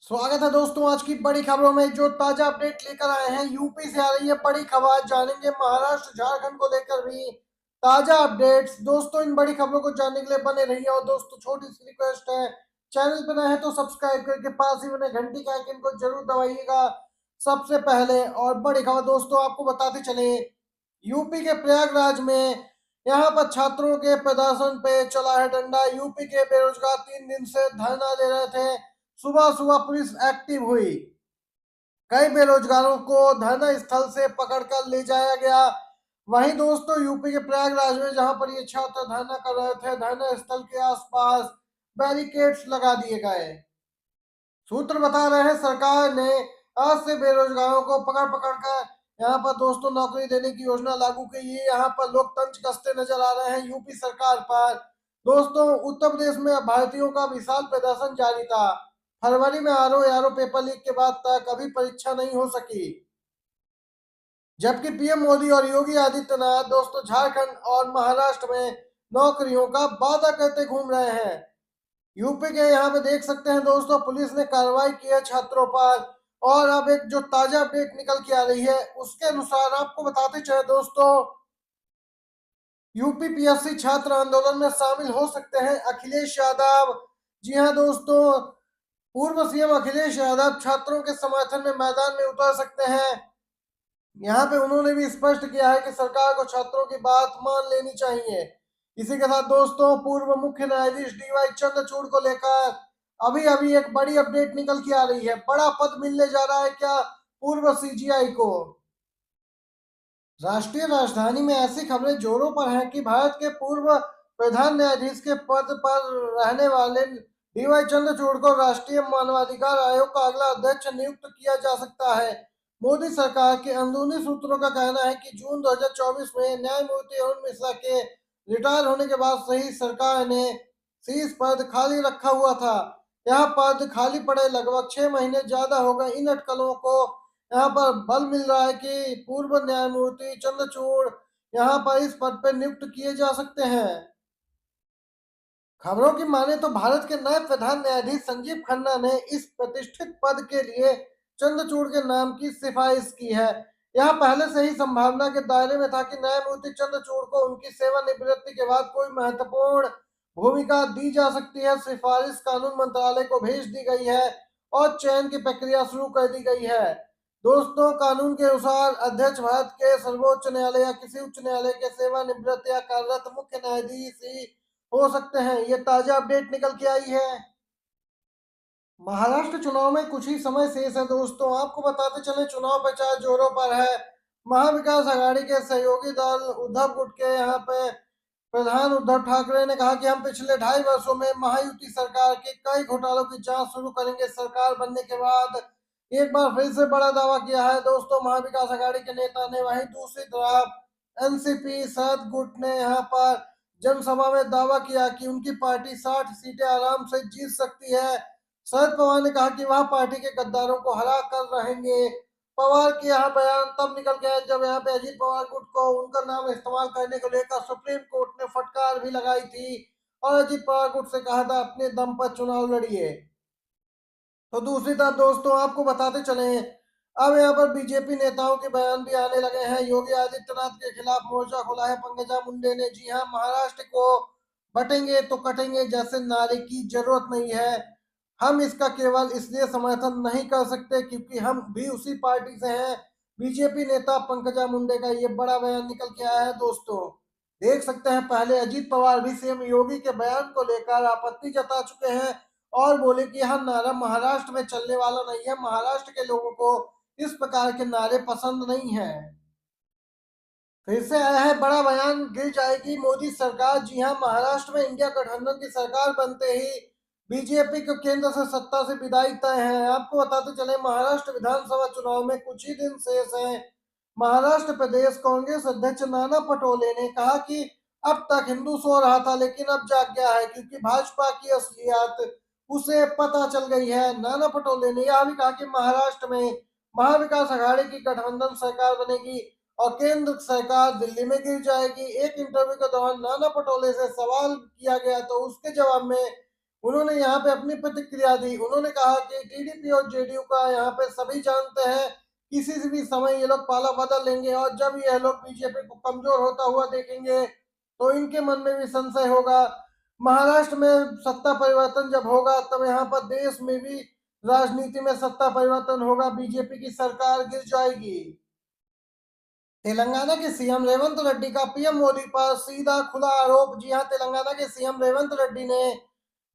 स्वागत है दोस्तों आज की बड़ी खबरों में। जो ताजा अपडेट लेकर आए हैं, यूपी से आ रही है बड़ी खबर। जानेंगे महाराष्ट्र झारखंड को लेकर भी ताजा अपडेट्स। दोस्तों इन बड़ी खबरों को जानने के लिए बने रहिए। और दोस्तों छोटी सी रिक्वेस्ट है, चैनल पर नए हैं तो सब्सक्राइब करके पास ही बने घंटी का आइकन को जरूर दबाइएगा सबसे पहले। और बड़ी खबर दोस्तों आपको बताते चले, यूपी के प्रयागराज में यहाँ पर छात्रों के प्रदर्शन पे चला है डंडा। यूपी के बेरोजगार 3 दिन से धरना दे रहे थे। सुबह सुबह पुलिस एक्टिव हुई, कई बेरोजगारों को धरना स्थल से पकड़कर ले जाया गया। वहीं दोस्तों यूपी के प्रयागराज में जहां पर ये छात्र धरना कर रहे थे, धरना स्थल के आसपास बैरिकेड्स लगा दिए गए। सूत्र बता रहे हैं सरकार ने आज से बेरोजगारों को पकड़ पकड़ कर यहाँ पर दोस्तों नौकरी देने की योजना लागू की है। यहाँ पर लोग तंज कसते नजर आ रहे हैं यूपी सरकार पर। दोस्तों उत्तर प्रदेश में अभ्यर्थियों का विशाल प्रदर्शन जारी था। फरवरी में आरओ पेपर लीक के बाद तक अभी परीक्षा नहीं हो सकी, जबकि पीएम मोदी और योगी आदित्यनाथ दोस्तों झारखंड और महाराष्ट्र में नौकरियों का वादा करते घूम रहे हैं। यूपी के यहाँ पे देख सकते हैं दोस्तों, पुलिस ने कार्रवाई की है छात्रों पर। और अब एक जो ताजा अपडेट निकल के आ रही है उसके अनुसार आपको बताते चले दोस्तों, यूपी पीएससी छात्र आंदोलन में शामिल हो सकते हैं अखिलेश यादव। जी हाँ दोस्तों, पूर्व सीएम अखिलेश यादव छात्रों के समर्थन में मैदान में उतर सकते हैं। यहाँ पे उन्होंने भी स्पष्ट किया है कि सरकार को छात्रों की बात मान लेनी चाहिए। इसी के साथ दोस्तों पूर्व मुख्य न्यायाधीश डीवाई चंद्रचूड़ को लेकर अभी अभी एक बड़ी अपडेट निकल के आ रही है। बड़ा पद मिलने जा रहा है क्या पूर्व सीजीआई को? राष्ट्रीय राजधानी में ऐसी खबरें जोरों पर हैं कि भारत के पूर्व प्रधान न्यायाधीश के पद पर रहने वाले डीवाई चंद्रचूड़ को राष्ट्रीय मानवाधिकार आयोग का अगला अध्यक्ष नियुक्त किया जा सकता है। मोदी सरकार के अंदरूनी सूत्रों का कहना है कि जून 2024 में न्यायमूर्ति अरुण मिश्रा के रिटायर होने के बाद से ही सरकार ने शीर्ष पद खाली रखा हुआ था। यह पद खाली पड़े लगभग 6 महीने ज्यादा हो गए। इन अटकलों को यहाँ पर बल मिल रहा है कि पूर्व न्यायमूर्ति चंद्रचूड़ यहाँ पर इस पद पर नियुक्त किए जा सकते हैं। खबरों की माने तो भारत के नए प्रधान न्यायाधीश संजीव खन्ना ने इस प्रतिष्ठित पद के लिए चंद्रचूड़ के नाम की सिफारिश की है। यह पहले से ही संभावना के दायरे में था कि न्यायमूर्ति चंद्रचूड़ को उनकी सेवानिवृत्ति के बाद कोई महत्वपूर्ण भूमिका दी जा सकती है। सिफारिश कानून मंत्रालय को भेज दी गई है और चयन की प्रक्रिया शुरू कर दी गई है। दोस्तों कानून के अनुसार अध्यक्ष भारत के सर्वोच्च न्यायालय या किसी उच्च न्यायालय के सेवानिवृत्त या कार्यरत मुख्य न्यायाधीश ही हो सकते हैं। ये ताजा अपडेट निकल के आई है। महाराष्ट्र चुनाव में कुछ ही समय शेष है दोस्तों। आपको बताते चले चुनाव प्रचार जोरों पर है। महाविकास आघाड़ी के सहयोगी दल उद्धव गुट के यहाँ पे प्रधान उद्धव ठाकरे ने कहा कि हम पिछले 2.5 वर्षों में महायुति सरकार के कई घोटालों की जांच शुरू करेंगे। सरकार बनने के बाद एक बार फिर से बड़ा दावा किया है दोस्तों महाविकास आघाड़ी के नेता ने। वहीं दूसरी तरफ एनसीपी शरद गुट ने यहाँ पर जनसभा में दावा किया कि उनकी पार्टी 60 सीटें आराम से जीत सकती है। शरद पवार ने कहा कि वह पार्टी के गद्दारों को हरा कर रहेंगे। पवार के यहाँ बयान तब निकल के आया जब यहाँ पे अजीत पवार गुट को उनका नाम इस्तेमाल करने को लेकर सुप्रीम कोर्ट ने फटकार भी लगाई थी और अजीत पवार गुट से कहा था अपने दम पर चुनाव लड़िए। तो दूसरी तरफ दोस्तों आपको बताते चले, अब यहाँ पर बीजेपी नेताओं के बयान भी आने लगे हैं। योगी आदित्यनाथ के खिलाफ मोर्चा खोला है पंकजा मुंडे ने। जी हाँ, महाराष्ट्र को बटेंगे तो कटेंगे जैसे नारे की जरूरत नहीं है। हम इसका केवल इसलिए समर्थन नहीं कर सकते क्योंकि हम भी उसी पार्टी से हैं। बीजेपी नेता पंकजा मुंडे का ये बड़ा बयान निकल के आया है दोस्तों। देख सकते हैं पहले अजीत पवार भी सीएम योगी के बयान को लेकर आपत्ति जता चुके हैं और बोले कि यह नारा महाराष्ट्र में चलने वाला नहीं है। महाराष्ट्र के लोगों को इस प्रकार के नारे पसंद नहीं है। फिर से आया है बड़ा बयान, गिर जाएगी मोदी सरकार। जी हां, महाराष्ट्र में इंडिया गठबंधन की सरकार बनते ही बीजेपी को केंद्र से सत्ता से विदाई तय है। आपको बताते चले महाराष्ट्र विधानसभा चुनाव में कुछ ही दिन शेष हैं। महाराष्ट्र प्रदेश कांग्रेस अध्यक्ष नाना पटोले ने कहा कि अब तक हिंदू सो रहा था लेकिन अब जाग गया है क्योंकि भाजपा की असलियत उसे पता चल गई है। नाना पटोले ने यह भी कहा कि महाराष्ट्र में महाविकास आघाड़ी की गठबंधन सरकार बनेगी और केंद्र सरकार दिल्ली में गिर जाएगी। एक इंटरव्यू के दौरान नाना पटोले से सवाल किया गया तो उसके जवाब में उन्होंने यहाँ पे अपनी प्रतिक्रिया दी। उन्होंने कहा कि टीडीपी और जेडीयू का यहाँ पे सभी जानते हैं किसी से भी समय ये लोग पाला बदल लेंगे, और जब ये लोग बीजेपी को कमजोर होता हुआ देखेंगे तो इनके मन में भी संशय होगा। महाराष्ट्र में सत्ता परिवर्तन जब होगा तब यहाँ पर देश में भी राजनीति में सत्ता परिवर्तन होगा, बीजेपी की सरकार गिर जाएगी। तेलंगाना के सीएम रेवंत रेड्डी का पीएम मोदी पर सीधा खुला आरोप। जी हां, तेलंगाना के सीएम रेवंत रेड्डी ने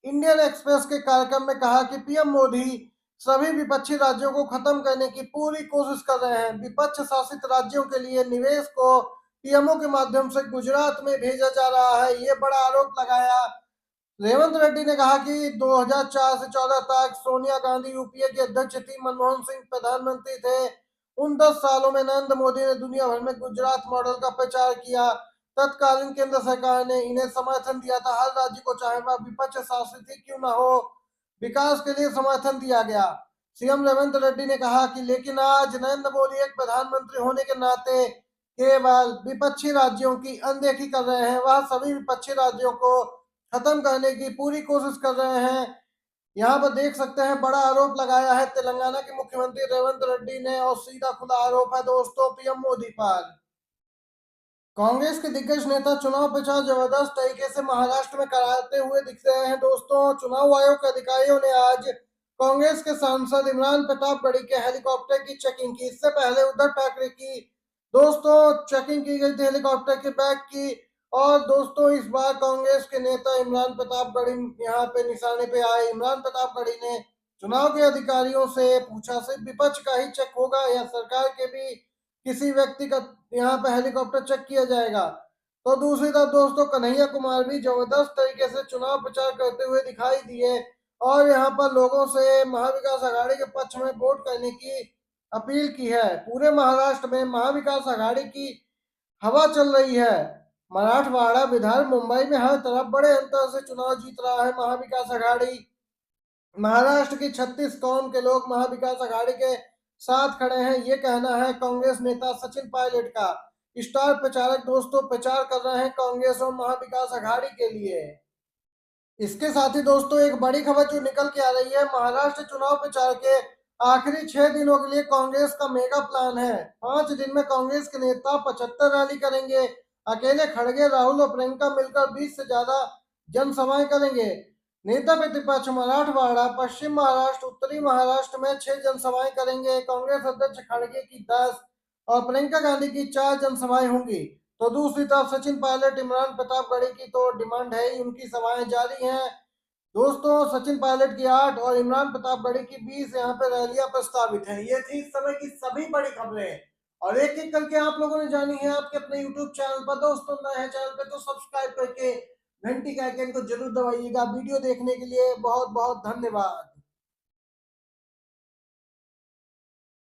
इंडियन एक्सप्रेस के कार्यक्रम में कहा कि पीएम मोदी सभी विपक्षी राज्यों को खत्म करने की पूरी कोशिश कर रहे हैं। विपक्ष शासित राज्यों के लिए निवेश को पीएमओ के माध्यम से गुजरात में भेजा जा रहा है, ये बड़ा आरोप लगाया। रेवंत रेड्डी ने कहा कि 2004 से 14 तक सोनिया गांधी यूपीए की अध्यक्ष थी, मनमोहन सिंह प्रधानमंत्री थे। उन 10 सालों में नरेंद्र मोदी ने दुनिया भर में गुजरात मॉडल का प्रचार किया। तत्कालीन केंद्र सरकार ने इन्हें समर्थन दिया था। हर राज्य को चाहे वह विपक्ष शासित ही क्यों न हो, विकास के लिए समर्थन दिया गया। सीएम रेवंत रेड्डी ने कहा कि लेकिन आज नरेंद्र मोदी एक प्रधानमंत्री होने के नाते केवल विपक्षी राज्यों की अनदेखी कर रहे हैं। वह सभी विपक्षी राज्यों को खत्म करने की पूरी कोशिश कर रहे हैं। यहाँ पर देख सकते हैं बड़ा आरोप लगाया है तेलंगाना के मुख्यमंत्री रेवंत रेड्डी ने, और सीधा खुला आरोप है दोस्तों पीएम मोदी पर। कांग्रेस के दिग्गज नेता चुनाव प्रचार जबरदस्त तरीके से महाराष्ट्र में कराते हुए दिख रहे हैं दोस्तों। चुनाव आयोग के अधिकारियों ने आज कांग्रेस के सांसद इमरान प्रतापगढ़ी के हेलीकॉप्टर की चेकिंग की। इससे पहले उद्धव ठाकरे की दोस्तों चेकिंग की गई थी हेलीकॉप्टर के बैग की। और दोस्तों इस बार कांग्रेस के नेता इमरान प्रतापगढ़ी यहाँ पे निशाने पे आए। इमरान प्रतापगढ़ी ने चुनाव के अधिकारियों से पूछा, सिर्फ विपक्ष का ही चेक होगा या सरकार के भी किसी व्यक्ति का यहाँ पे हेलीकॉप्टर चेक किया जाएगा? तो दूसरी तरफ दोस्तों कन्हैया कुमार भी जबरदस्त तरीके से चुनाव प्रचार करते हुए दिखाई दिए, और यहाँ पर लोगों से महाविकास आघाड़ी के पक्ष में वोट करने की अपील की है। पूरे महाराष्ट्र में महाविकास आघाड़ी की हवा चल रही है। मराठवाड़ा, बिहार, मुंबई में हर तरफ बड़े अंतर से चुनाव जीत रहा है महाविकास आघाड़ी। महाराष्ट्र की 36 कौम के लोग महाविकास आघाड़ी के साथ खड़े हैं, ये कहना है कांग्रेस नेता सचिन पायलट का। स्टार प्रचारक दोस्तों प्रचार कर रहे हैं कांग्रेस और महाविकास आघाड़ी के लिए। इसके साथ ही दोस्तों एक बड़ी खबर जो निकल के आ रही है, महाराष्ट्र चुनाव प्रचार के आखिरी 6 दिनों के लिए कांग्रेस का मेगा प्लान है। 5 दिन में कांग्रेस के नेता 75 रैली करेंगे। अकेले खड़गे राहुल और प्रियंका मिलकर 20 से ज्यादा जनसभाएं करेंगे। नेता प्रतिपक्ष मराठवाड़ा, पश्चिम महाराष्ट्र, उत्तरी महाराष्ट्र में 6 जनसभाएं करेंगे। कांग्रेस अध्यक्ष खड़गे की 10 और प्रियंका गांधी की 4 जनसभाएं होंगी। तो दूसरी तरफ सचिन पायलट, इमरान प्रतापगढ़ी की तो डिमांड है ही, उनकी सभाएं जारी हैं दोस्तों। सचिन पायलट की 8 और इमरान प्रतापगढ़ी की 20 यहाँ पे रैलियां प्रस्तावित है। ये थी इस समय की सभी बड़ी खबरें, और एक एक करके आप लोगों ने जानी है आपके अपने यूट्यूब चैनल पर। दोस्तों नए हैं चैनल पे तो सब्सक्राइब करके घंटी का आइकन को जरूर दबाइएगा। वीडियो देखने के लिए बहुत बहुत धन्यवाद।